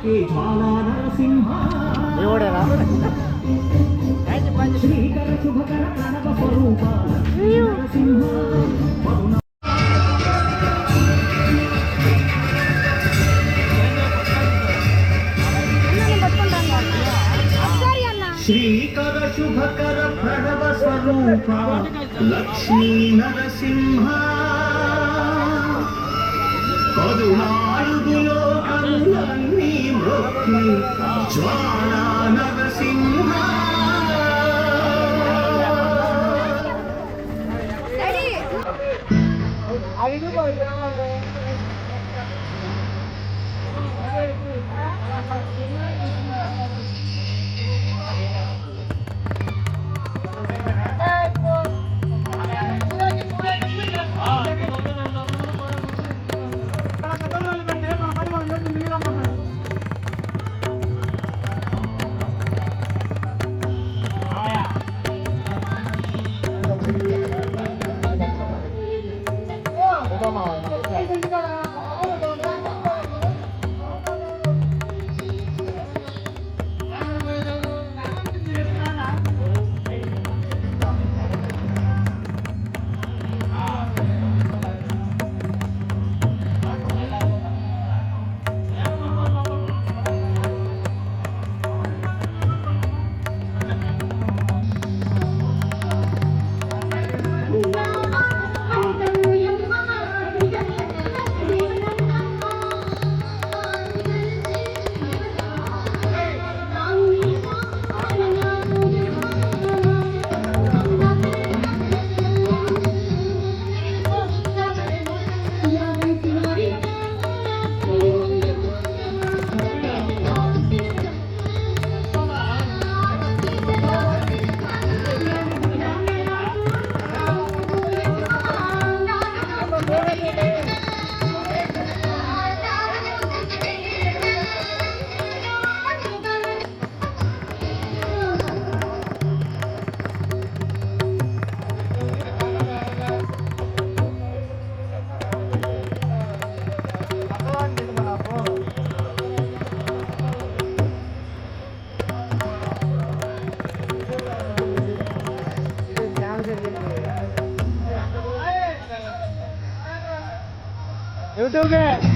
శ్రీకర శుభకర ప్రణవ స్వరూప నరసింహ శ్రీకర శుభకర ప్రణవ స్వరూప లక్ష్మీ నరసింహ పదునాలుగు లోకములన్నీ మృత్యు జ్వాలా నరసింహ यूट्यूब पे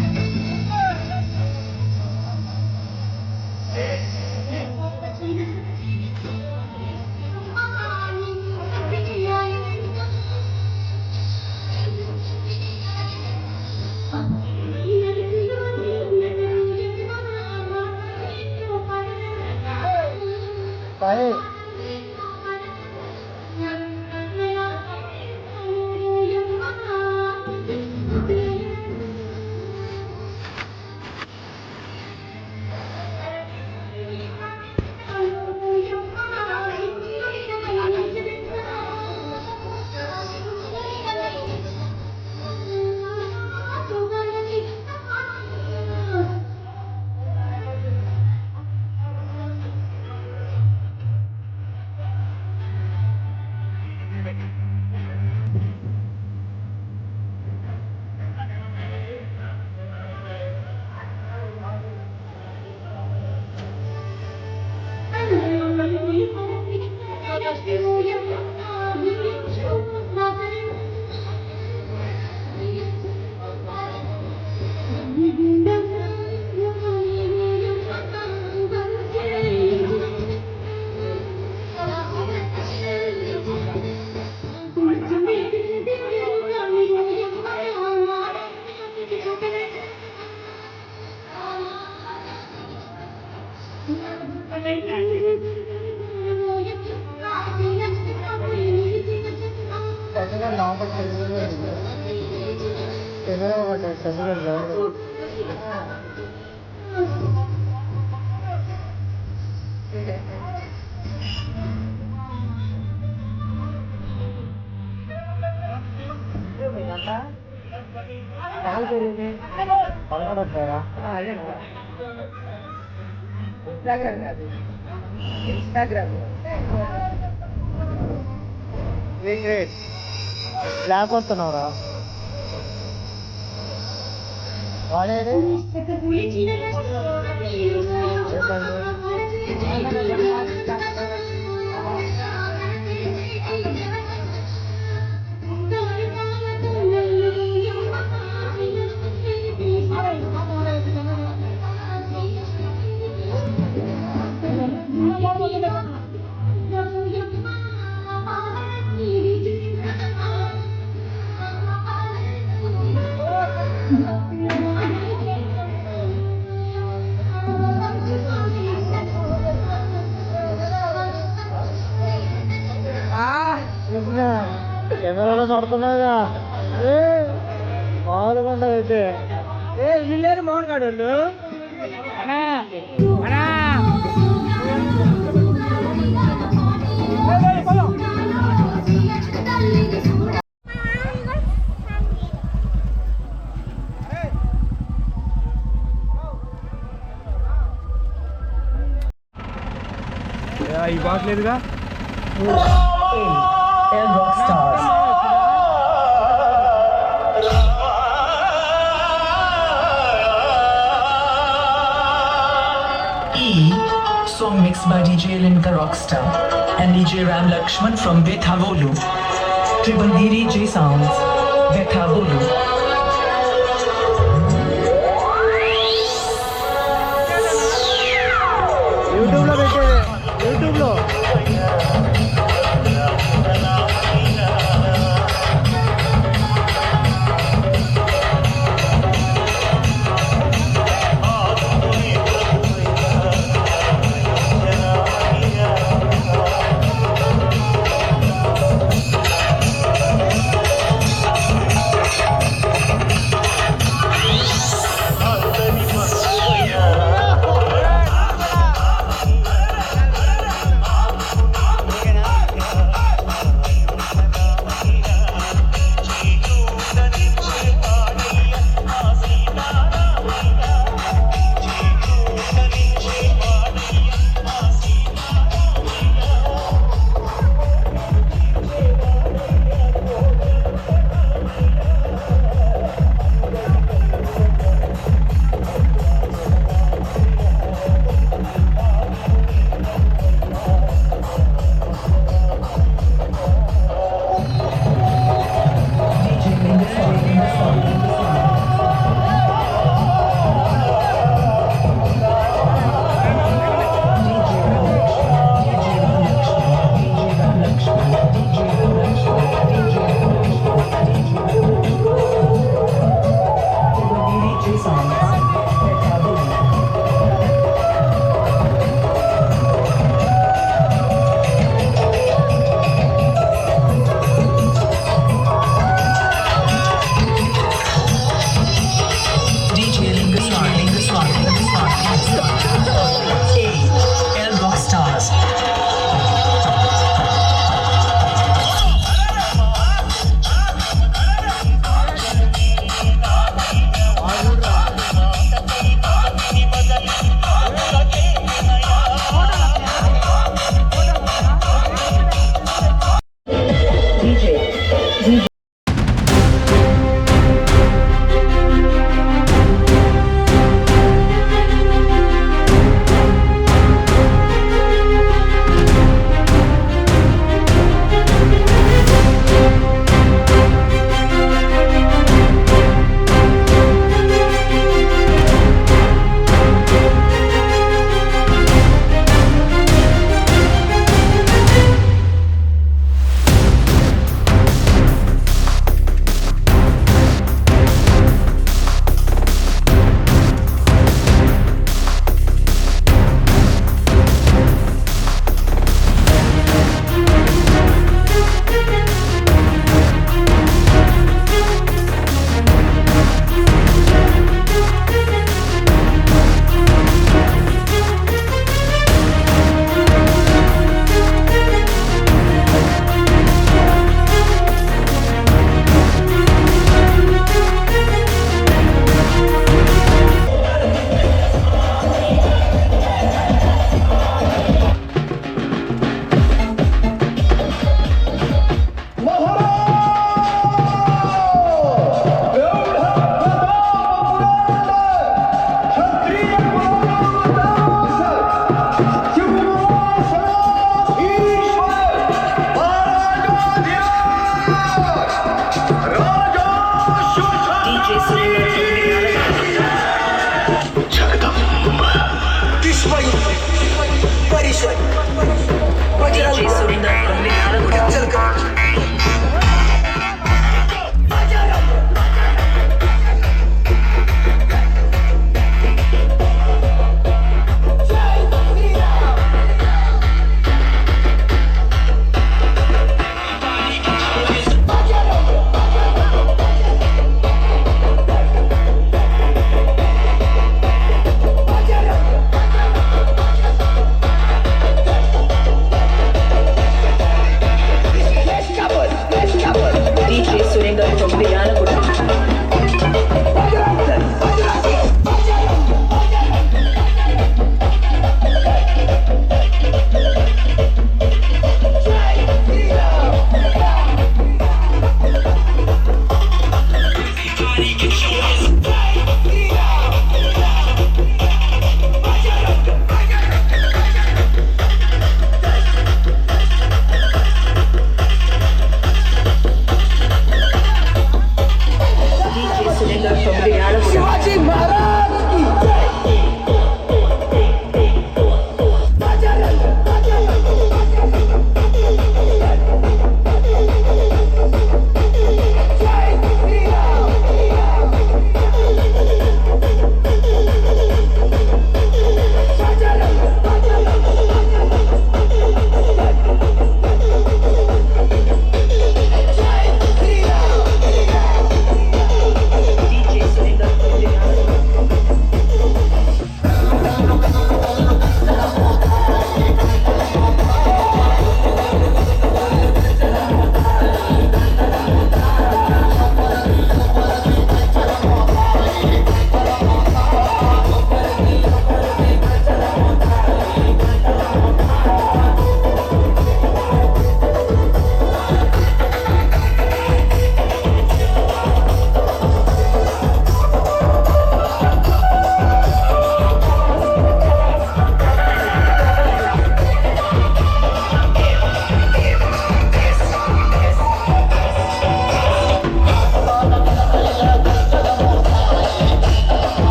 Instagram. Wait. Slap or no? వాడేది కెమెరాలో పడుతున్నాగా మామూలుగా ఉండదు అయితే వీళ్ళేరు మౌన్ కాడు వాళ్ళు ఈ బాట్లేదుగా Song mixed by DJ Linka Rockstar and DJ Ram Lakshman from Bethavolu. Triple D DJ Sounds, Bethavolu. YouTube లో పెట్టేది యూట్యూబ్ లో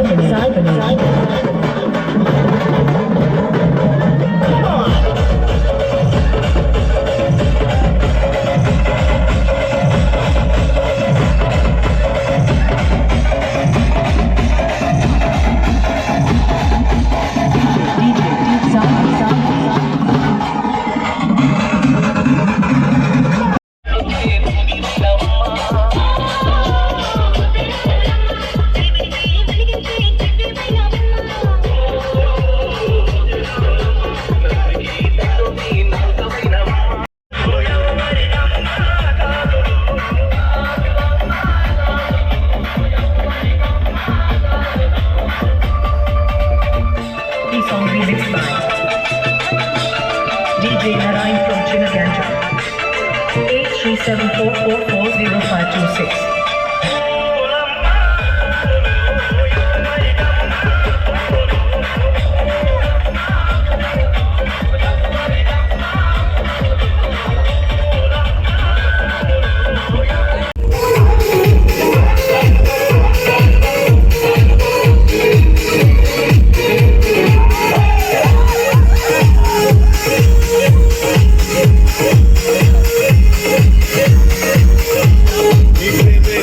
The song remixed by DJ Narayan from Chinaganja. 8374440526. Baby,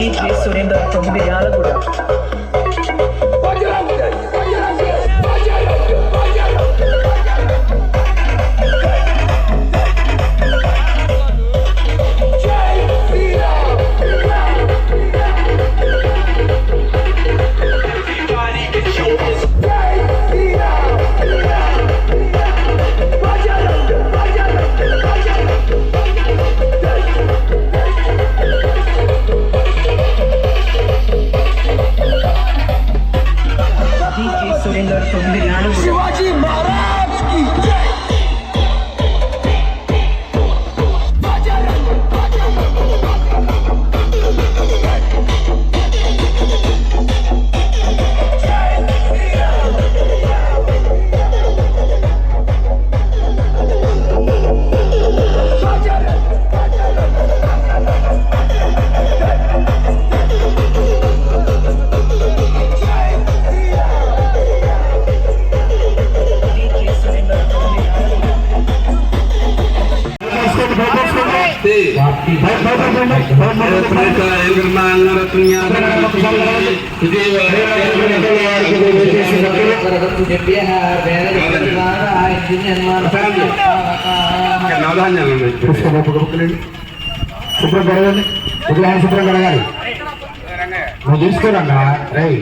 DJ Surinder from Biryalaguda. Shivaji Maharaj की जय। శుభ్రం కడగండి, విగ్రహాన్ని శుభ్రం కడగాలి. నువ్వు తీసుకోరంగా రై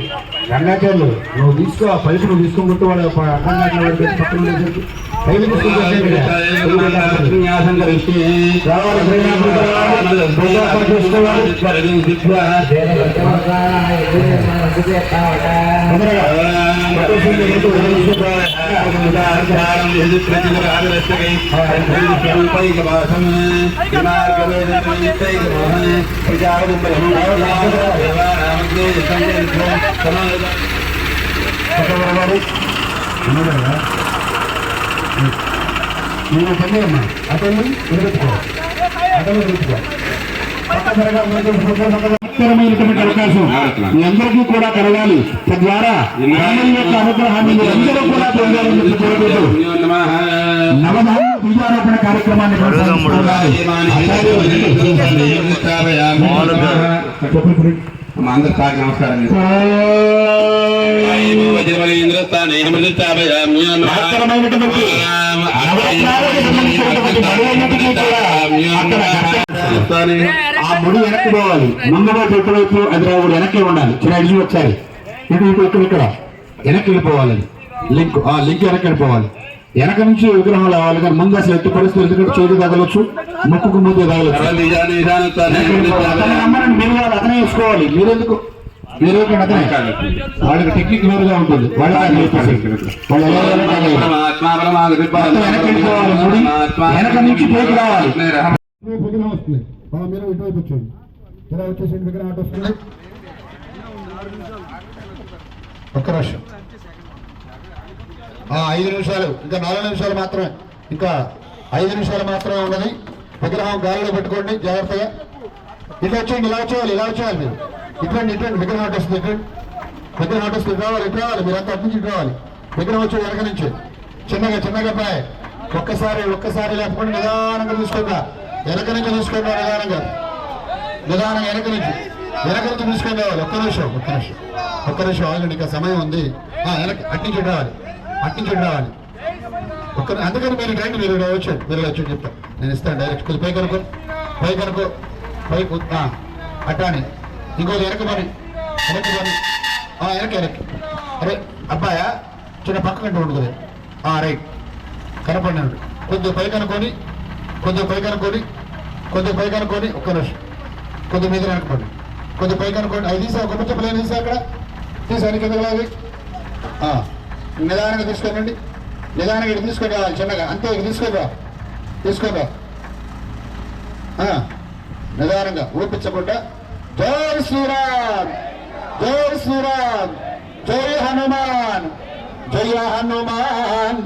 రంగాచార్యులు, నువ్వు తీసుకో ఆ పైపు నువ్వు తీసుకుంటూ వాడు అర్థం కాకుండా పక్కన పైపు తీసుకుంటే నేను పనిచేయమ్మా అతన్ని నిలబెట్టుకో, అతను నిలబెట్టుకో. అవకాశం మీ అందరికీ కూడా కలగాలి. తద్వారా యొక్క అనుగ్రహాన్ని అందరూ కూడా పొందాలని కోరుకుంటూ నవధాన్య బీజారోపణ కార్యక్రమాన్ని అందరు సార్ నమస్కారం. ఆ ముడి వెనక్కి పోవాలి, ముందుగా చెట్టువైపు ఎదురు వెనక్కి ఉండాలి. చిన్న అడిగి వచ్చారు ఇటు ఇటు ఇక్కడ ఇక్కడ వెనక్కి వెళ్ళిపోవాలి. లింక్ వెనక్కి వెళ్ళిపోవాలి. వెనక నుంచి విగ్రహం రావాలి. కానీ ముందు అసలు ఎట్టి పరిస్థితులు ఎందుకంటే చేతి తగలొచ్చు, ముక్కుకు ముందు తగలొచ్చు. అతనే వేసుకోవాలి. మీరెందుకు మీరు అతనే వాళ్ళకి టెక్నిక్ వేరుగా ఉంటుంది. వెనక్కి వెళ్ళిపోవాలి. ముడి వెనక నుంచి పోటీ రావాలి. విగ్రహం వస్తుంది. మీరు ఇటువైపు వచ్చేయండి. ఇలా వచ్చేసి విగ్రహం అటు వస్తుంది. ఒక్క నిమిషం, 5 నిమిషాలు, ఇంకా 4 నిమిషాలు మాత్రమే, ఇంకా 5 నిమిషాలు మాత్రమే ఉన్నది. విగ్రహం గాలిలో పెట్టుకోండి జాగ్రత్తగా. ఇట్లా వచ్చేయండి, ఇలా వచ్చేయాలి, ఇలా వచ్చేయాలి. మీరు ఇటువంటి విగ్రహం అటు వస్తుంది. విగ్రహం అటు వస్తుంది. రావాలి, ఇటు రావాలి. మీరు అంతా అటు నుంచి ఇటు రావాలి. విగ్రహం వచ్చే వెనక నుంచి చిన్నగా బాయ్. ఒక్కసారి లేకపోతే నిదానంగా తీసుకుందా, వెనక నుంచి తీసుకుందా. నిదానంగా వెనక నుంచి తీసుకొని రావాలి. ఒక్క నిమిషం ఆగండి, ఇంకా సమయం ఉంది. అట్నుంచి రావాలి. అందుకని మీరు రండి, మీరు వచ్చి చెప్తాను. నేను ఇస్తాను డైరెక్ట్. కొద్ది పైకి అనుకో. అట్టాని ఇంకోటి వెనక పని వెనక్కి అరే అబ్బాయా చిన్న పక్క కంటే ఉంటుంది రైట్ కనపడినాడు కొద్దిగా పై కనుక్కొని ఒక్క నిమిషం కొద్దిగా మీద కనుక్కోండి కొద్దిగా పై కనుక్కోండి అది తీసా ఒక ముచ్చ ప్లేన్ తీసా అక్కడ తీసాను కిందకి లాగి నిదానంగా తీసుకోనండి నిదానంగా ఇటు తీసుకొని రావాలి చిన్నగా అంతే ఇటు తీసుకోరా నిదానంగా ఊపించకుండా జై శ్రీరామ్ జై హనుమాన్ జయ హనుమాన్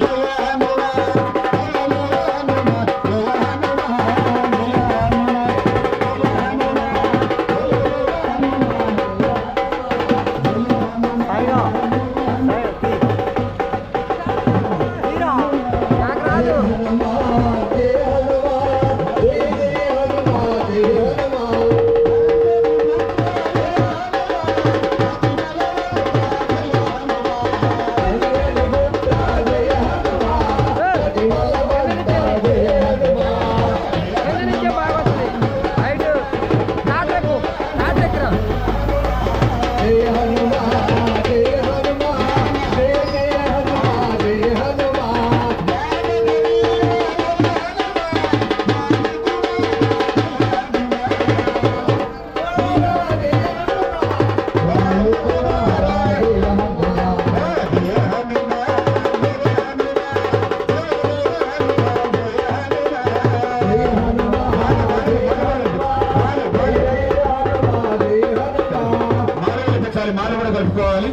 మాల కూడా కలుపుకోవాలి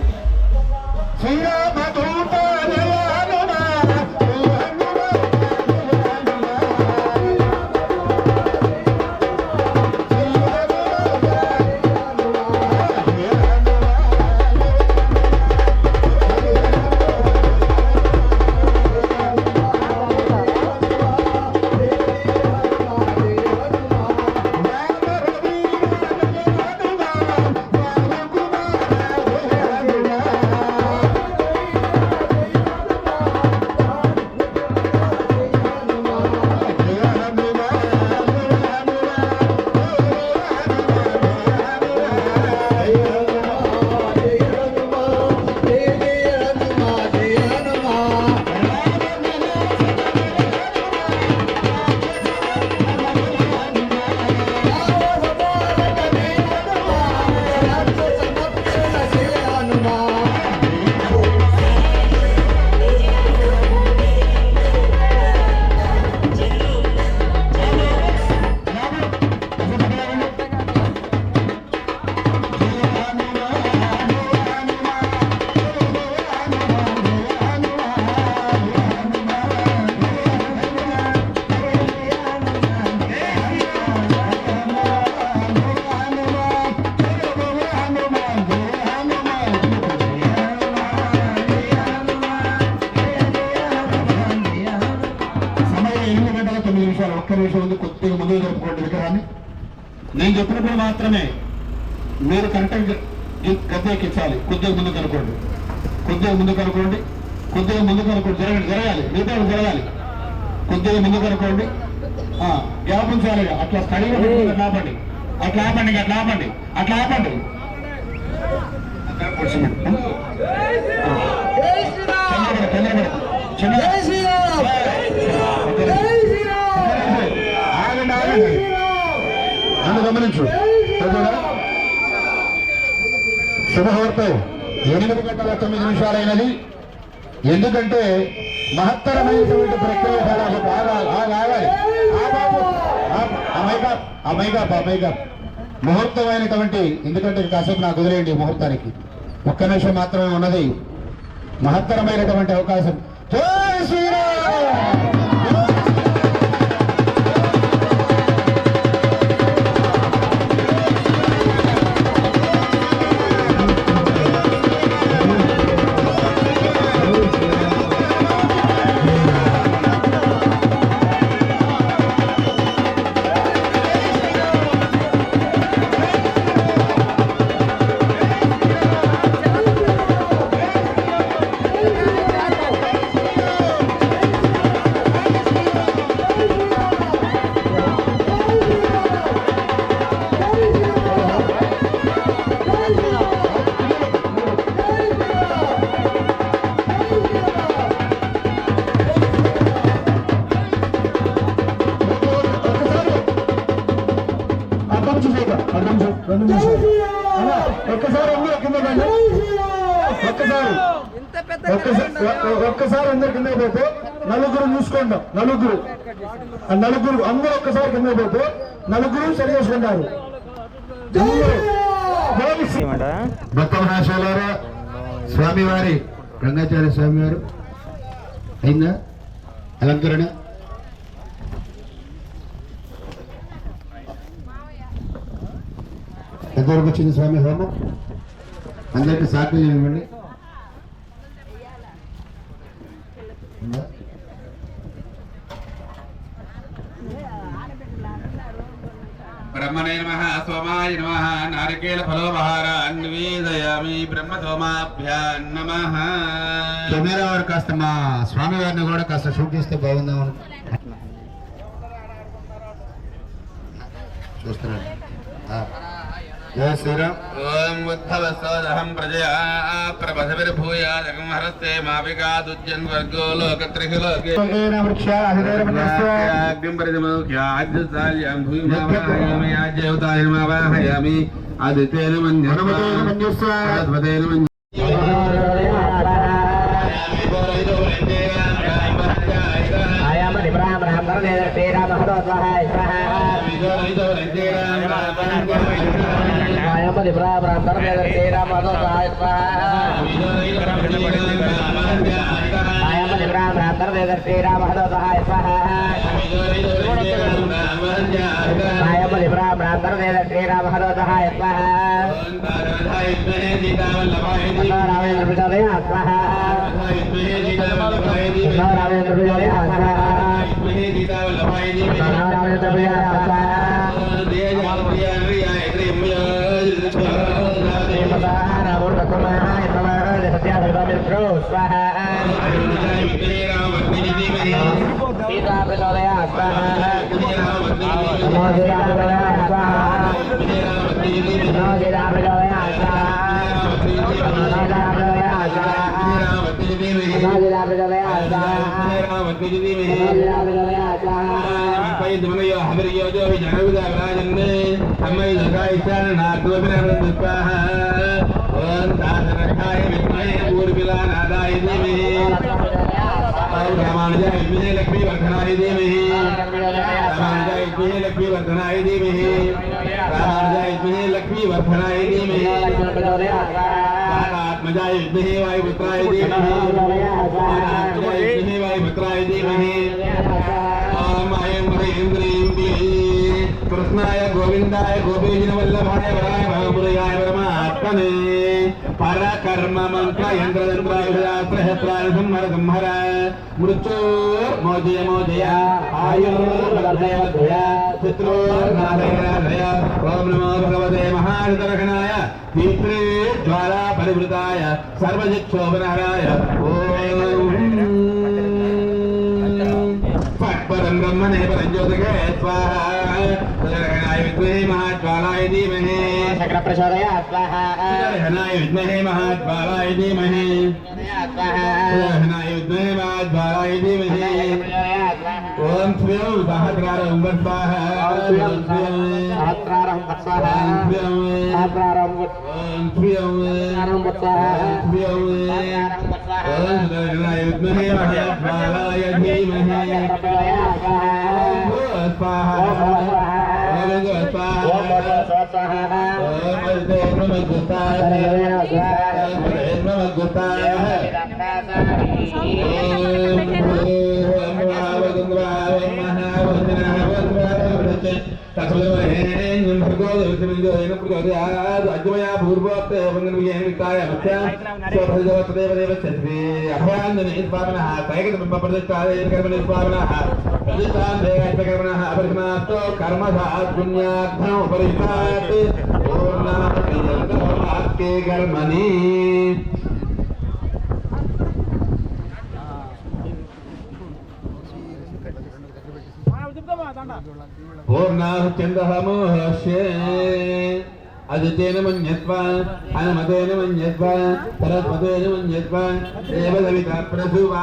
ఒక్క నిమిషం ఉంది కొద్దిగా ముందుకు జరుపుకోండి విగ్రహాన్ని నేను చెప్పినప్పుడు మాత్రమే మీరు కంటెంట్ గద్దెక్కించాలి కొద్దిగా ముందుకు అనుకోండి జరగాలి మిగతా జరగాలి కొద్దిగా ముందుకు అనుకోండి గ్యాప్ ఉంచాలి అట్లా స్టడీగా ఆపండి అట్లా ఆపండి నన్ను గమనించు శుభముహూర్తం 8:09 ఎందుకంటే మహత్తరమైనటువంటి ప్రక్రియ ముహూర్తమైనటువంటి ఎందుకంటే కాసేపు నాకు కుదిరేయండి ముహూర్తానికి ఒక్క నిమిషం మాత్రమే ఉన్నది మహత్తరమైనటువంటి అవకాశం జై శ్రీరామ్ చేయక 2 నిమిషాలు ఒక్కసారి అందరూ కింద కండి ఒక్కసారి అందరు కింద పోతే నలుగురు చూసుకుంటాం నలుగురు అందరూ ఒక్కసారి కింద పోతే నలుగురు సరి చేసుకుంటారు భక్తమహాశయులారా స్వామివారి రంగాచార్య స్వామివారు అయిందా అలంకరణ ఎంతవరకు వచ్చింది స్వామి హోమం అందరికీ సాక్షి ఇవ్వండి ब्रह्मणे नमः सोमाय नमः नारिकेल फलोपहारान् निवेदयामि ब्रह्मसोमाभ्यां नमः కెమెరా వారు కాస్త మా స్వామి వారిని కూడా కాస్త షూట్ చేస్తే బాగుందామని చూస్తున్నాను జయ శ్రీరామ్ ఓం ఉద్ధవస్తోదహం ప్రజయా ప్రపథవిర్భూయాదకం హరస్తే మావికాదుజ్జన్ వర్గో లోకత్రిహిలోకే అగ్నిం పరిదమోఖ్యాద్యసాల్యాం భూమిమావాహయామి ఆజ్యవతాయమావాహయామి ఆదిత్యేన మన్యస్వాద్వతేన మన్య लक्ष्मी वर्धनाय धीमहि लक्ष्मी वर्धनाय धीमहि लक्ष्मी वर्धनाय धीमहि आत्मजाय विद्महे वायुपुत्राय धीमहि वायुपुत्राय धीमहि ओम ऐं ह्रीं क्लीं कृष्णाय गोविन्दाय गोपीजनवल्लभाय वराय महापुरयाय परमात्मने परकर्म मंत्र यंत्रयंत्रायुधास्त्रहस्त्राय संहर संहर मृत्योर्मोजय मोजय आयुर्वर्धय वर्धय शत्रुर्नाशय नाशय ओम नमो भगवते महारथरघनाय दीप्रे ज्वाला परिवृताय सर्वजिच्छोभनहराय ओम परं ब्रह्मणे परंज्योतिके स्वाहा रघनाय विद्महे महाज्वालाय धीमहि शक्रप्रचोदया स्वाहा रघनाय विद्महे महाज्वालाय धीमहि रघनाय विद्महे महाज्वालाय धीमहि ओम श्रीं सहस्रारं स्वाहा सहस्रारं स्वाहा ओम श्रीं ओम रघनाय विद्महे महाज्वालाय धीमहि स्वाहा पूर्णाहुचंदहमोहस्ये अदितेन मन्यत्वा अनमतेन मन्यत्वा सरस्वतेन मन्यत्वा देवदविता प्रसुवा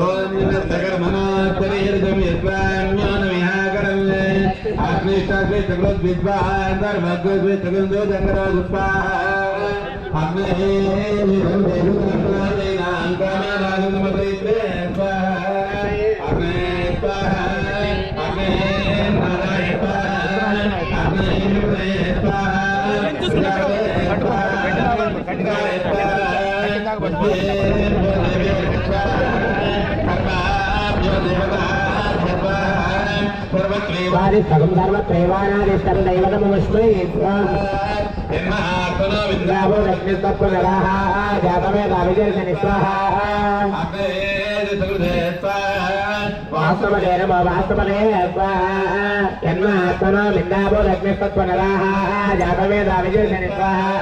ओम नमस्कर्मणात्तरीर्गम यत्वा ज्ञानविहाकरं अग्निष्टाग्नि चक्रोद विद्वाह अंतर्भगवत चक्रंदो चक्रोद स्वाहा अग्नि देवदेव चक्रादेना अंकामा राजनमते स्वाहा अग्नि स्वाहा अग्नि नारायण स्वाहा अग्नि स्वाहा वारि सगम धर्म प्रेवानादिष्टं दैवतमस्मै जन्मात्मनो विद्यावो रत्नस्तत्वनराः जातवेदाविजर्षनि स्वाहा वास्तवने नमो वास्तवने स्वाहा जन्मात्मनो विद्यावो रत्नस्तत्वनराः जातवेदाविजर्षनि स्वाहा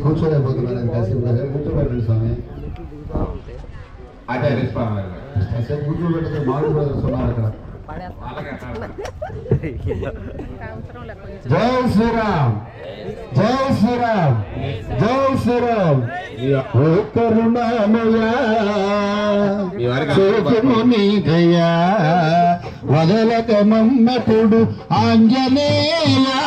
కూర్చోలేకపోతున్నాను కూర్చోబెట్టండి స్వామి ఆచార్య స్వామి కూర్చోబెట్టితే మామూలు బ్రదర్స్ ఉన్నారు అక్కడ. జై శ్రీరామ్ జై శ్రీరామ్ జై శ్రీరామ్ కరుణామయా సోముని దయా వదలక మమ్మతుడు ఆంజనేయా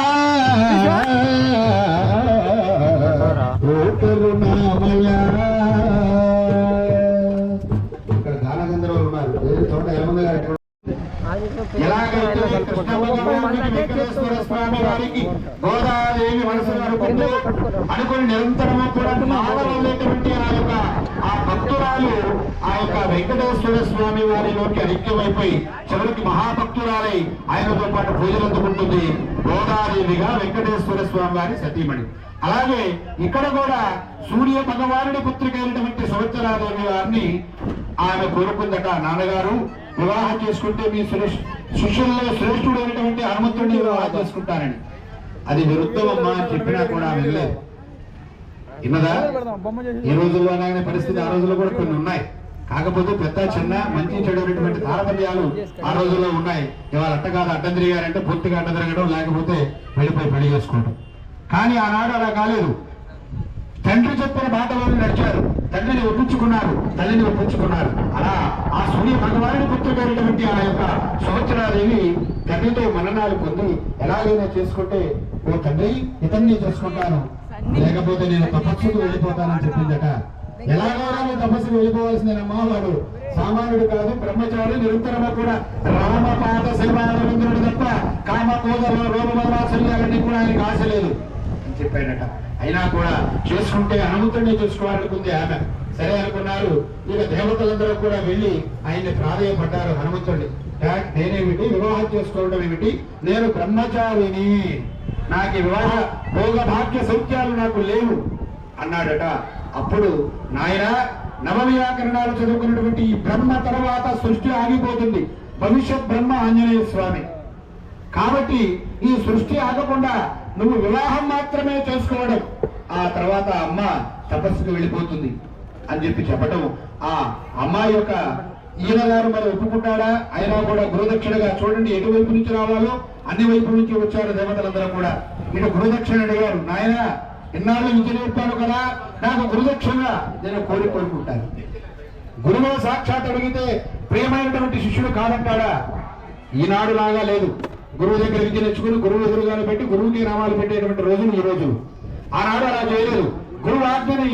కరుణామయా. ఇక్కడ గానగంధర్వులు ఉన్నారు, వేరే చోట ఏమన్నా గారు ఎలాగైతే కృష్ణ భగవానుడికి వెంకటేశ్వర స్వామి వారికి గోదాదేవి మనసును అనుకుని నిరంతరము కూడా మానవులైనటువంటి ఆ భక్తురాలు ఆ యొక్క వెంకటేశ్వర స్వామి వారిలోకి ఐక్యమైపోయి చివరికి మహాభక్తురాలై ఆయనతో పాటు పూజలు అందుకుంటుంది గోదాదేవిగా వెంకటేశ్వర స్వామి వారి సతీమణి. అలాగే ఇక్కడ కూడా సూర్య భగవానుడి పుత్రిక అయినటువంటి సువత్సరాదేవి వారిని ఆమె కోరుకుందట, నాన్నగారు వివాహం చేసుకుంటే మీ శిష్యుల్లో శ్రేష్ఠుడైనటువంటి హనుమంతుడిని వివాహం చేసుకుంటానని. అది విరుద్ధమమ్మా అని చెప్పినా కూడా వెళ్ళలేదు. విన్నదా? ఈ రోజుల్లోనైనా పరిస్థితి ఆ రోజుల్లో కూడా కొన్ని ఉన్నాయి. కాకపోతే పెద్ద చిన్న మంచి చెడు అనేటువంటి తారతమ్యాలు ఆ రోజుల్లో ఉన్నాయి. ఇవాళ అట్ట కాదు, అడ్డం తిరిగారంటే పూర్తిగా అడ్డం తిరగడం, లేకపోతే వెళ్ళిపోయి పెళ్లి చేసుకోవడం. కానీ ఆనాడు అలా కాలేదు. తండ్రి చెప్పిన బాటలోనే నడిచారు, తండ్రిని ఒప్పించుకున్నారు, తల్లిని ఒప్పించుకున్నారు. అలా ఆ సూర్య భగవానుడి పుత్రుడైనటువంటి ఆ యొక్క సువత్సరాదేవి తండ్రితో మన్ననాలు పొంది ఎలాగైనా చేసుకుంటే, ఓ తండ్రి ఇతన్ని చేసుకుంటాను, లేకపోతే నేను తపస్సుకు వెళ్ళిపోతానని చెప్పిందట. ఎలాగైనా నీ తపస్సుకు వెళ్ళిపోవాల్సిందేనమ్మా. వాడు సామాన్యుడు కాదు, బ్రహ్మచారి. నిరంతరము కూడా రామపాద శివానందుడు తప్ప కామ కోద రోమవాసల్యాలన్నీ కూడా ఆయనకు ఆశ లేదు అని చెప్పాడట. అయినా కూడా చేసుకుంటే హనుమంతుడిని చూసుకోవాలనుకుంది ఆమె. సరే అనుకున్నారు. ఇక దేవతలందరూ కూడా వెళ్ళి ఆయన్ని ప్రాధేయపడ్డారు హనుమంతుడిని. నేనేమిటి వివాహం చేసుకోవడం ఏమిటి, నేను బ్రహ్మచారిని, నాకు వివాహ భోగ భాగ్య సౌఖ్యాలు నాకు లేవు అన్నాడట. అప్పుడు నాయన నవవ్యాకరణాలు చదువుకున్నటువంటి ఈ బ్రహ్మ తర్వాత సృష్టి ఆగిపోతుంది. భవిష్యత్ బ్రహ్మ ఆంజనేయ స్వామి కాబట్టి ఈ సృష్టి ఆగకుండా నువ్వు వివాహం మాత్రమే చేసుకోవడం, ఆ తర్వాత అమ్మ తపస్సుకు వెళ్ళిపోతుంది అని చెప్పటం. ఆ అమ్మాయి యొక్క ఈయన గారు మరి ఒప్పుకుంటాడా? అయినా కూడా గురుదక్షిణగా చూడండి, ఎటువైపు నుంచి రావాలో అన్ని వైపు నుంచి వచ్చారు దేవతలందరూ కూడా. ఇటు గురుదక్షిణ అడిగారు. నాయన ఇన్నాళ్ళు విద్య నేర్పాను కదా, నాకు గురుదక్షిణగా నేను కోరుకుంటాను. గురువు సాక్షాత్ అడిగితే ప్రియమైనటువంటి శిష్యుడు కాదంటాడా? ఈనాడు లాగా లేదు. గురువు దగ్గర విద్య నేర్చుకుని గురువు ఎదురుగానే పెట్టి గురువుకి నామాలు పెట్టేటువంటి రోజులు ఈ రోజు. ఆనాడు అలా చేయలేదు. గురువు ఆజ్ఞని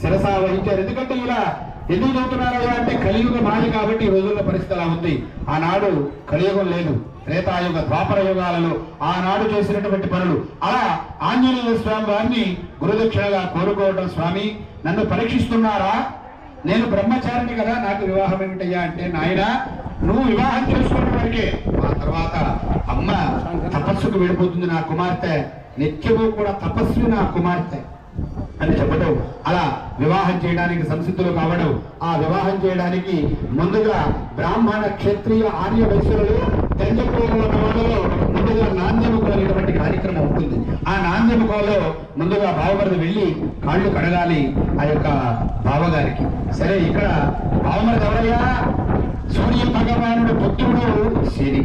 శిరసా వహించారు. ఎందుకంటే ఇలా ఎందుకు చదువుతున్నారా అంటే కలియుగ మాయ కాబట్టి ఈ రోజుల్లో పరిస్థితి అలా ఉంది. ఆనాడు కలియుగం లేదు. త్రేతాయుగ ద్వాపర యుగాలలో ఆనాడు చేసినటువంటి పనులు. అలా ఆంజనేయ స్వామి వారిని గురుదక్షిణగా కోరుకోవడం. స్వామి నన్ను పరీక్షిస్తున్నారా? నేను బ్రహ్మచారిని కదా, నాకు వివాహం ఏమిటయ్యా అంటే, నాయన నువ్వు వివాహం చేసుకున్న వరకే, ఆ తర్వాత అమ్మ తపస్సుకు వెళ్ళిపోతుంది నా కుమార్తె, నిత్యము కూడా తపస్వి నా కుమార్తె అని చెప్పడం. అలా వివాహం చేయడానికి సంసిద్ధులు కావడం. ఆ వివాహం చేయడానికి ముందుగా బ్రాహ్మణ క్షత్రియ ఆర్య వైశ్యులు వాళ్ళలో ముందుగా నాంద్యముఖం అనేటువంటి కార్యక్రమం ఉంటుంది. ఆ నాంద్యముఖంలో ముందుగా బావమరిది వెళ్ళి కాళ్ళు కడగాలి ఆ యొక్క బావగారికి. సరే ఇక్కడ బావమరిది ఎవరయ్యా? సూర్య భగవానుడు పుత్రుడు శని.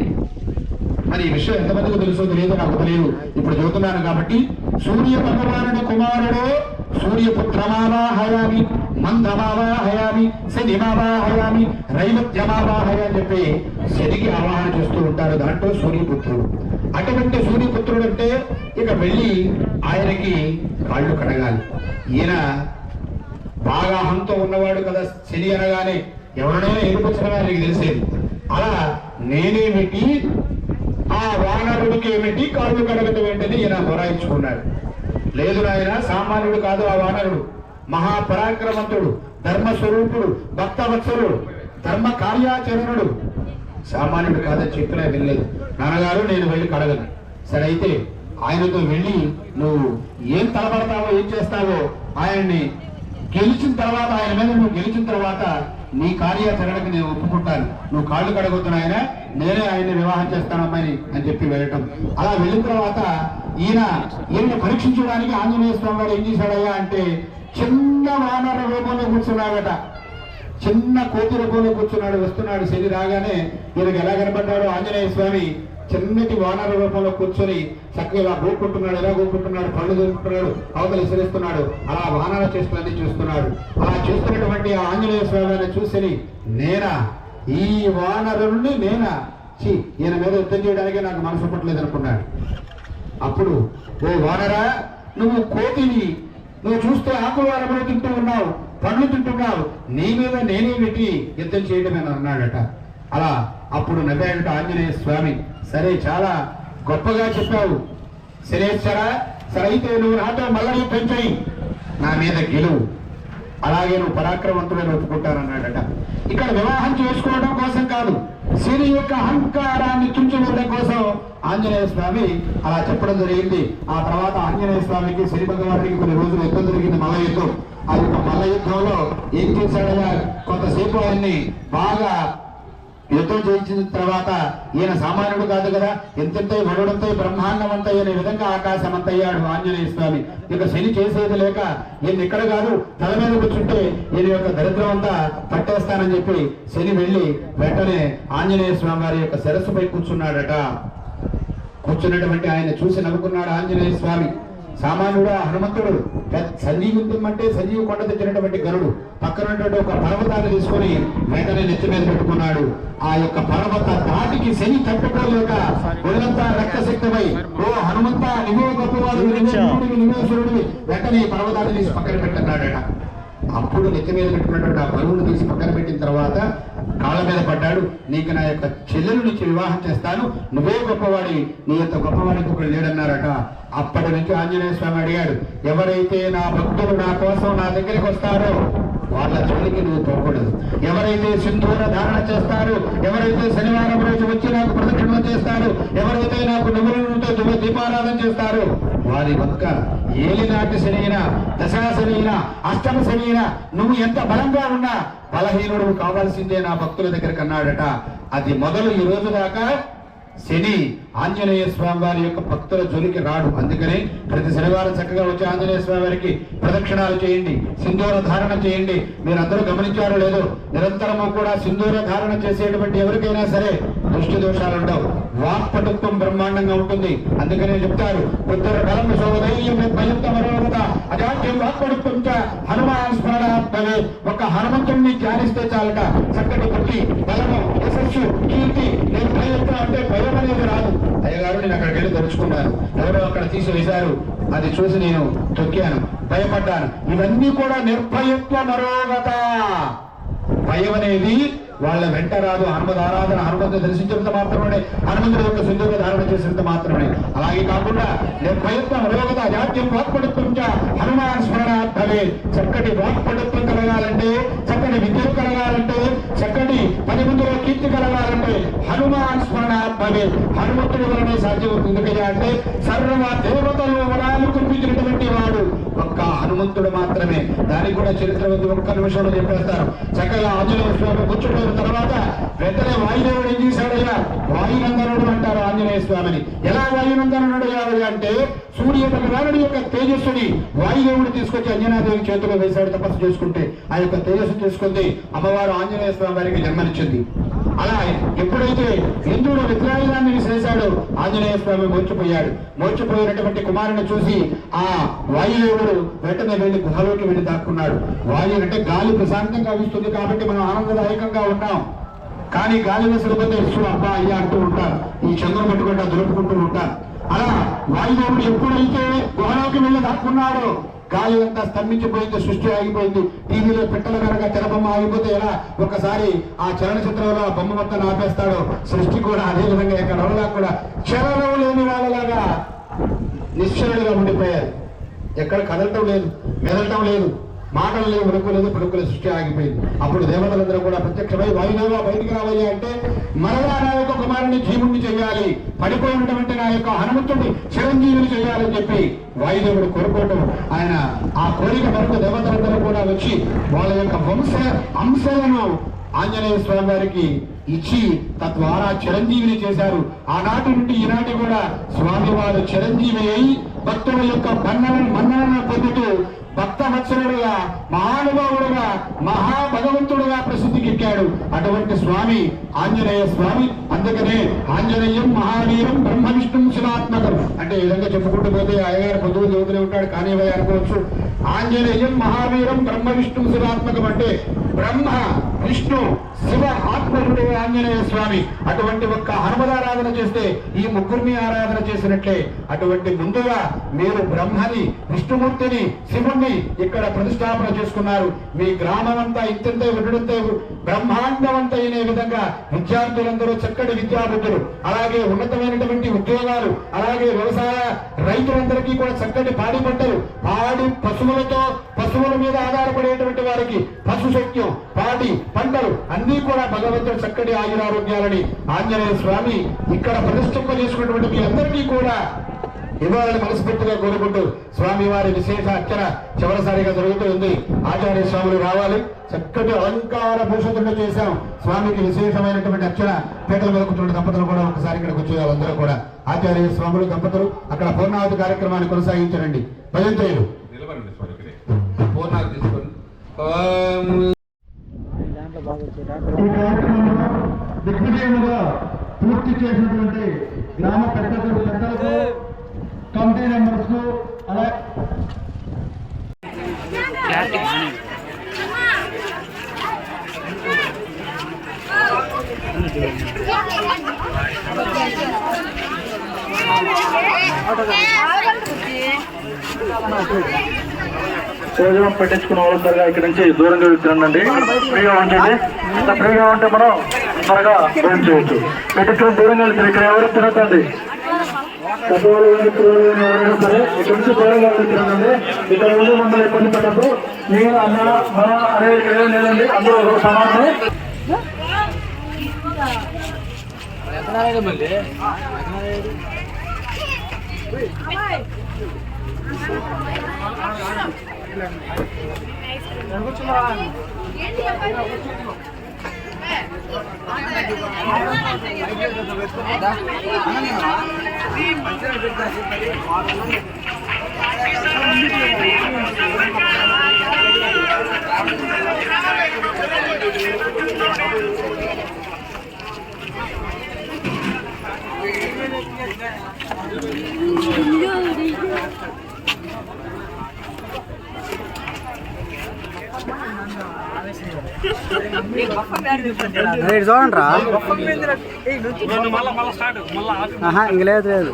మరి ఈ విషయం ఎంతమందికి తెలుసో తెలియదు, నాకు తెలియదు, ఇప్పుడు చదువుతున్నాను కాబట్టి. సూర్య భగవానుడి కుమారుడు సూర్యపుత్రమావాహయామి, మందమావాహయామి, శనిమావాహయామి, రైవత్యమావాహయ అని చెప్పి శనికి ఆవాహన చేస్తూ ఉంటారు. దాంట్లో సూర్యపుత్రుడు. అటువంటి సూర్యపుత్రుడు అంటే ఇక వెళ్ళి ఆయనకి కాళ్ళు కడగాలి. ఈయన బాగా అహంతో ఉన్నవాడు కదా. శని అనగానే ఎవరినైనా ఎదుర్కొచ్చిన ఆయనకి తెలిసేది. అలా నేనేమిటి, ఆ వానరుడికి ఏమిటి కాళ్ళు కడగటం ఏంటని ఈయన మొరాయించుకున్నాడు. లేదు నాయన, సామాన్యుడు కాదు ఆ వానరుడు, మహాపరాక్రమంతుడు, ధర్మస్వరూపుడు, భక్తవత్సలుడు, ధర్మ కార్యాచరణుడు, సామాన్యుడు కాదని చెప్పినా వెళ్ళలేదు. నాన్నగారు నేను వెళ్ళి కడగను. సరే అయితే ఆయనతో వెళ్ళి నువ్వు ఏం తలపడతావో ఏం చేస్తావో ఆయన్ని గెలిచిన తర్వాత, ఆయన మీద నువ్వు గెలిచిన తర్వాత నీ కార్యాచరణకు నేను ఒప్పుకుంటాను, నువ్వు కాళ్ళు కడగొద్దును ఆయన, నేనే ఆయన్ని వివాహం చేస్తాను అమ్మాయిని అని చెప్పి వెళ్ళటం. అలా వెళ్ళిన తర్వాత ఈయన పరీక్షించడానికి ఆంజనేయ స్వామి గారు ఏం చేశాడయ్యా అంటే చిన్న వానర రూపంలో కూర్చున్నాడట. చిన్న కోతి రూపంలో కూర్చున్నాడు. వస్తున్నాడు శని రాగానే ఈయనకి ఎలా కనబడ్డాడు ఆంజనేయ స్వామి చిన్నటి వానర రూపంలో కూర్చొని చక్కగా ఇలా గోక్కుంటున్నాడు, ఎలా గోక్కుంటున్నాడు, పళ్ళు దొరుకుతున్నాడు, అవతలు విసిరిస్తున్నాడు. అలా వానర చేష్టలన్నీ చూస్తున్నాడు. అలా చూస్తున్నటువంటి ఆంజనేయ స్వామిని చూసి నేనా ఈ వానరుణ్ణి, నేనా ఈయన మీద యుద్ధం చేయడానికే నాకు మనసు పట్టలేదు అనుకున్నాడు. అప్పుడు ఓ వానరా, నువ్వు కోతిని, నువ్వు చూస్తే ఆకువారములు తింటూ ఉన్నావు, పండ్లు తింటున్నావు, నీ మీద నేనే పెట్టి యుద్ధం చేయడమని అన్నాడట. అలా అప్పుడు నవ్వాడట ఆంజనేయ స్వామి. సరే చాలా గొప్పగా చెప్పావు శనేశ్వర, సరే అయితే నువ్వు నాతో మళ్ళీ యుద్ధం చేయి, నా మీద గెలువు, అలాగే నువ్వు పరాక్రమంతుడని ఒప్పుకుంటానన్నాడట. ఇక్కడ వివాహం చేసుకోవడం కోసం కాదు, శని యొక్క అహంకారాన్ని తుంచడం కోసం ఆంజనేయ స్వామి అలా చెప్పడం జరిగింది. ఆ తర్వాత ఆంజనేయ స్వామికి శని భగవానికి కొన్ని రోజులు యుద్ధం జరిగింది, మల్ల యుద్ధం. ఆ యొక్క మల్ల యుద్ధంలో ఏం చేశాడయ్యా, కొంతసేపు ఆయన్ని బాగా యుద్ధం చేయించిన తర్వాత ఈయన సామాన్యుడు కాదు కదా, ఎంతెంత వరుడంతో బ్రహ్మాండం అనే విధంగా ఆకాశం అంతయ్యాడు ఆంజనేయ స్వామి. ఇక శని చేసేది లేక ఈయన ఇక్కడ కాదు తల మీద కూర్చుంటే ఈయన యొక్క దరిద్రం అంతా పట్టేస్తానని చెప్పి శని వెళ్ళి వెంటనే ఆంజనేయ స్వామి వారి యొక్క శిరస్సుపై కూర్చున్నాడట. కూర్చున్నటువంటి ఆయన చూసి నవ్వుకున్నాడు ఆంజనేయ స్వామి. సామాన్యుడు హనుమంతుడు సంజీవితం అంటే సంజీవి కొండ తెచ్చినటువంటి గరుడు పక్కనటువంటి ఒక పర్వతాన్ని తీసుకొని వెంటనే నెత్తి మీద పెట్టుకున్నాడు. ఆ యొక్క పర్వత దాటికి శని తట్టుకోలేక ఒళ్ళంతా రక్తశక్తమై, ఓ హనుమంత నివో గొప్పవాడు, నివేశ్వరుడివి, వెంటనే పర్వతాన్ని తీసి పక్కన పెట్టున్నాడట. అప్పుడు నెత్తి మీద పెట్టుకున్నటువంటి ఆ బరువును తీసి పక్కన పెట్టిన తర్వాత కాళ్ళ మీద పడ్డాడు. నీకు నా యొక్క చెల్లెలు నుంచి వివాహం చేస్తాను, నువ్వే గొప్పవాడి, నీ యొక్క గొప్పవాడికి ఒకరు లేడన్నారట. అప్పటి నుంచి ఆంజనేయ స్వామి అడిగాడు, ఎవరైతే నా భక్తులు నా కోసం నా దగ్గరికి వస్తారో వాళ్ళ జోలికి నువ్వు పోకూడదు. ఎవరైతే సింధూర ధారణ చేస్తారు, ఎవరైతే శనివారం రోజు వచ్చి నాకు ప్రదక్షిణ చేస్తారు, ఎవరైతే నాకు నువ్వులతో దీపారాధన చేస్తారు, వారి ఒక్క ఏలినాటి శనిన, దశా శనిన, అష్టమ శనిన నువ్వు ఎంత బలంగా ఉన్నా బలహీనుడు కావాల్సిందే నా భక్తుల దగ్గరికి అన్నాడట. అది మొదలు ఈ రోజు దాకా శని ఆంజనేయ స్వామి వారి యొక్క భక్తుల జోలికి రాడు. అందుకని ప్రతి శనివారం చక్కగా వచ్చి ఆంజనేయ స్వామి వారికి ప్రదక్షిణాలు చేయండి, సింధూర ధారణ చేయండి. మీరందరూ గమనించారో లేదో, నిరంతరము కూడా సింధూర ధారణ చేసేటువంటి ఎవరికైనా సరే దృష్టి దోషాలు ఉండవు, వాక్పటుత్వం బ్రహ్మాండంగా ఉంటుంది. అందుకనే చెప్తారు, పుత్ర బలం సోదయం భయంతమరోగత అజాడ్యం వాక్పటుత్వం హనుమాన్ స్మరణాత్మవే. ఒక హనుమంతుడిని ధ్యానిస్తే చాలట చక్కటి బుద్ధి, బలము, యశస్సు, కీర్తి, నిర్భయత్వం అంటే భయం అనేది రాదు. అయ్యగారు నేను అక్కడికి వెళ్ళి తలుచుకున్నాను, ఎవరో అక్కడ తీసివేశారు, అది చూసి నేను తొక్కాను, భయపడ్డాను. ఇవన్నీ కూడా నిర్భయత్వ మరోగత. భయం అనేది వాళ్ళ వెంట రాదు. హనుమద్ ఆరాధన, హనుమంతుని దర్శించినంత మాత్రమే, హనుమంతుడి యొక్క సింధూర ధారణ చేసినంత మాత్రమే. అలాగే కాకుండా నిర్భయత్వ మరోగత అజాడ్యం వాక్పటుత్వం హనుమాన్ స్మరణాత్మవే. చక్కటి వాక్పటుత్వం కలగాలంటే, చక్కటి విద్యలు కలగాలంటే, చక్కటి 10 మందిలో కీర్తి కలగాలంటే హనుమాన్ స్మరణాత్మవే. హనుమంతుడి వలనే సాధ్యమవుతుంది. ఎందుకయ్యా అంటే సర్వ దేవతలు వరాలు కురిపించినటువంటి వాడు ఒక్క హనుమంతుడు మాత్రమే. దానికి కూడా చరిత్ర ఉంది, ఒక్క నిమిషంలో చెప్పేస్తారు. చక్కగా ఆంజనేయ స్వామి కూర్చుంటున్న తర్వాత వెంటనే వాయుదేవుడు ఏం చేశాడయ్యా, వాయునందనుడు అంటారు ఆంజనేయ స్వామిని. ఎలా వాయునందనుడు అంటే సూర్య భగవానుడి యొక్క తేజస్సుని వాయుదేవుడు తీసుకొచ్చి అంజనాదేవి చేతిలో వేశాడు. తపస్సు చేసుకుంటే ఆ యొక్క తేజస్సు తీసుకుంది అమ్మవారు ఆంజనేయ స్వామి వారికి జన్మనిచ్చింది. అలా ఎప్పుడైతే ఇంద్రుడు విద్రాయుధాన్ని విసిరేశాడో ఆంజనేయ స్వామి మోర్చిపోయాడు. మోర్చిపోయినటువంటి కుమారుని చూసి ఆ వాయుదేవుడు వెంటనే వెళ్లి గుహలోకి వెళ్లి దాక్కున్నాడు. వాయు అంటే గాలి ప్రశాంతంగా వీస్తుంది కాబట్టి మనం ఆనందదాయకంగా ఉన్నాం. కానీ గాలి వేసకపోతే అబ్బా అయ్యా అంటూ ఉంటారు, ఈ చంద్రుడు పట్టుకుంటా దులుపుకుంటూ ఉంటారు. అలా వాయుదేవుడు ఎప్పుడైతే గుహలోకి వెళ్లి దాక్కున్నాడో గాలి అంతా స్తంభించిపోయింది, సృష్టి ఆగిపోయింది. టీవీలో పెట్టల కనుక తెరబొమ్మ ఆగిపోతే ఎలా ఒకసారి ఆ చలనచిత్రంలో ఆ బొమ్మ మొత్తం ఆపేస్తాడో సృష్టి కూడా అదే విధంగా ఎక్కడ కూడా చలనం లేని వాళ్ళలాగా నిశ్చలుగా ఉండిపోయారు. ఎక్కడ కదలటం లేదు, మెదలటం లేదు, మాటలు లేవు, ఉరుకులేదు, పడుకులేదు, సృష్టి ఆగిపోయింది. అప్పుడు దేవతలందరూ కూడా ప్రత్యక్షమై వాయుదేవ బయటికి రావయ్యా అంటే మరలా నా యొక్క కుమారుని జీవుణ్ణి చేయాలి, పడిపోయినటువంటి నా యొక్క హనుమంతుడిని చిరంజీవిని చేయాలని చెప్పి వాయుదేవుడు కోరుకోవటం, ఆయన ఆ కోరిక వరకు దేవతలందరూ కూడా వచ్చి వాళ్ళ యొక్క వంశ అంశాలను ఆంజనేయ స్వామి వారికి ఇచ్చి తద్వారా చిరంజీవిని చేశారు. ఆనాటి నుండి ఈనాటి కూడా స్వామివారు చిరంజీవి అయి భక్తుల యొక్క మన్ననను పొందుతూ భక్తవత్సలుడుగా, మహానుభావుడుగా, మహాభగవంతుడుగా ప్రసిద్ధికెక్కాడు అటువంటి స్వామి ఆంజనేయ స్వామి. అందుకనే ఆంజనేయం మహావీరం బ్రహ్మ విష్ణుం శివాత్మకం అంటే ఈ విధంగా చెప్పుకుంటూ పోతే అయ్యగారు పొద్దులు చదువుతూనే ఉంటాడు, కానీ అనుకోవచ్చు. ఆంజనేయం మహావీరం బ్రహ్మ విష్ణుం శివాత్మకం అంటే బ్రహ్మ, విష్ణు, శివ ఆత్మకుడే ఆంజనేయ స్వామి. అటువంటి ఒక్క హనుమదారాధన చేస్తే ఈ ముగ్గురిని ఆరాధన చేసినట్లే. అటువంటి ముందుగా మీరు బ్రహ్మని, విష్ణుమూర్తిని, శివుణ్ణి ఇక్కడ ప్రతిష్టాపన చేసుకున్నారు. మీ గ్రామం అంతా ఇంతంత ఉండడంతో బ్రహ్మాండవంతైన విధంగా విద్యార్థులందరూ చక్కటి విద్యాబుద్ధులు, అలాగే ఉన్నతమైనటువంటి ఉద్యోగాలు, అలాగే వ్యవసాయ రైతులందరికీ కూడా చక్కటి పాడి పంటలు, పాడి పశువుల మీద ఆధారపడేటువంటి వారికి పశుశక్యం, పాడి పంటలు అన్ని కూడా భగవంతుడు చక్కటి ఆయురారోగ్యాలని ఆంజనేయ స్వామి ఇక్కడ ప్రతిష్ఠింప చేసుకున్నటువంటి మీ అందరికీ కూడా ఇవ్వాలని మనస్ఫూర్తిగా కోరుకుంటూ స్వామి వారి విశేష అర్చన చివరిసారిగా జరుగుతూ ఉంది. ఆచార్య స్వాములు రావాలి, చక్కటి అలంకార భూషితులు చేశాం. స్వామికి విశేషమైనటువంటి అర్చన పీటల మీద కూర్చున్న దంపతులు కూడా ఒకసారి ఇక్కడికి వచ్చే వాళ్ళందరూ కూడా ఆచార్య స్వాములు దంపతులు అక్కడ పూర్ణావతి కార్యక్రమాన్ని కొనసాగించండి. భజంతేయులు పూర్ణావతి తీసుకోండి. ఈ కార్యక్రమంలో దిగ్విజయముగా పూర్తి చేసినటువంటి గ్రామ పెద్దలకు, కమిటీ మెంబర్స్ కు అలా ఆటో భోజనం పెట్టించుకున్న వాళ్ళందరిగా ఇక్కడ నుంచి దూరంగా తినండి. ఫ్రీగా ఉంచండి. ఇంత ఫ్రీగా ఉంటే మనం త్వరగా భోజనం చేయొచ్చు. పెట్టించుకుని దూరంగా వెళ్తారు. ఇక్కడ ఎవరు తినకండి. పెద్దవాళ్ళు ఎవరైనా సరే ఇక్కడ నుంచి దూరంగా తినండి. ఇక్కడ ఉండి మమ్మల్ని ఇబ్బంది పెట్టద్దు. నేను అన్న మన అనేది ఇక్కడ ఏం లేదండి. అందరూ ఒక సమానమే. చూడండిరా ఇంక లేదు లేదు